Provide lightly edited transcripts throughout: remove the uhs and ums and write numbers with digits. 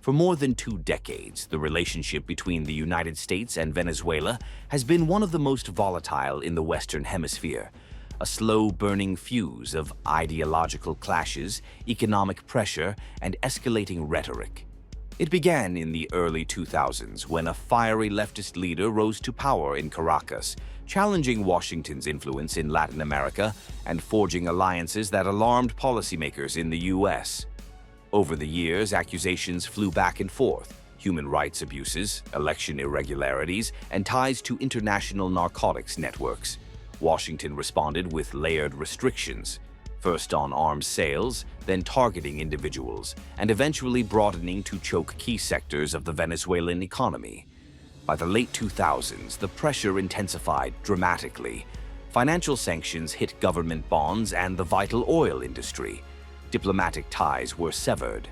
For more than 2 decades, the relationship between the United States and Venezuela has been one of the most volatile in the Western Hemisphere, a slow-burning fuse of ideological clashes, economic pressure, and escalating rhetoric. It began in the early 2000s when a fiery leftist leader rose to power in Caracas, challenging Washington's influence in Latin America and forging alliances that alarmed policymakers in the U.S. Over the years, accusations flew back and forth: human rights abuses, election irregularities, and ties to international narcotics networks. Washington responded with layered restrictions, first on arms sales, then targeting individuals, and eventually broadening to choke key sectors of the Venezuelan economy. By the late 2000s, the pressure intensified dramatically. Financial sanctions hit government bonds and the vital oil industry. Diplomatic ties were severed.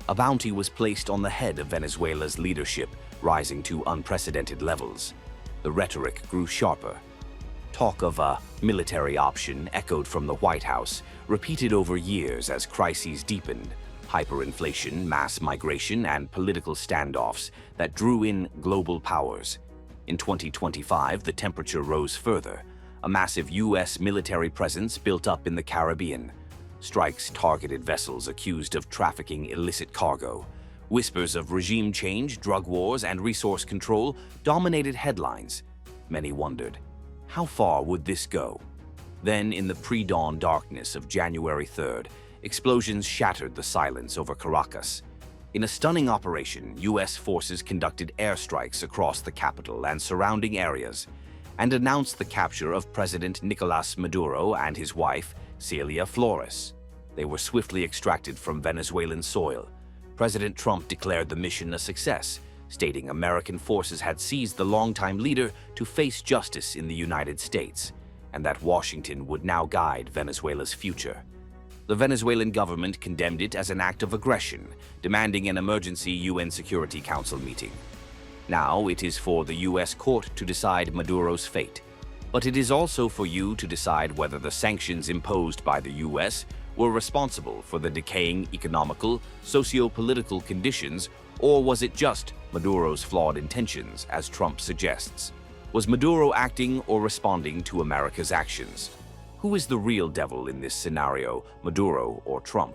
A bounty was placed on the head of Venezuela's leadership, rising to unprecedented levels. The rhetoric grew sharper. Talk of a military option echoed from the White House, repeated over years as crises deepened: hyperinflation, mass migration, and political standoffs that drew in global powers. In 2025, the temperature rose further. A massive U.S. military presence built up in the Caribbean. Strikes targeted vessels accused of trafficking illicit cargo. Whispers of regime change, drug wars, and resource control dominated headlines. Many wondered, how far would this go? Then, in the pre-dawn darkness of January 3rd, explosions shattered the silence over Caracas. In a stunning operation, U.S. forces conducted airstrikes across the capital and surrounding areas, and announced the capture of President Nicolás Maduro and his wife, Celia Flores. They were swiftly extracted from Venezuelan soil. President Trump declared the mission a success, stating American forces had seized the longtime leader to face justice in the United States, and that Washington would now guide Venezuela's future. The Venezuelan government condemned it as an act of aggression, demanding an emergency UN Security Council meeting. Now it is for the U.S. court to decide Maduro's fate. But it is also for you to decide whether the sanctions imposed by the U.S. were responsible for the decaying economical, socio-political conditions, or was it just Maduro's flawed intentions, as Trump suggests? Was Maduro acting or responding to America's actions? Who is the real devil in this scenario, Maduro or Trump?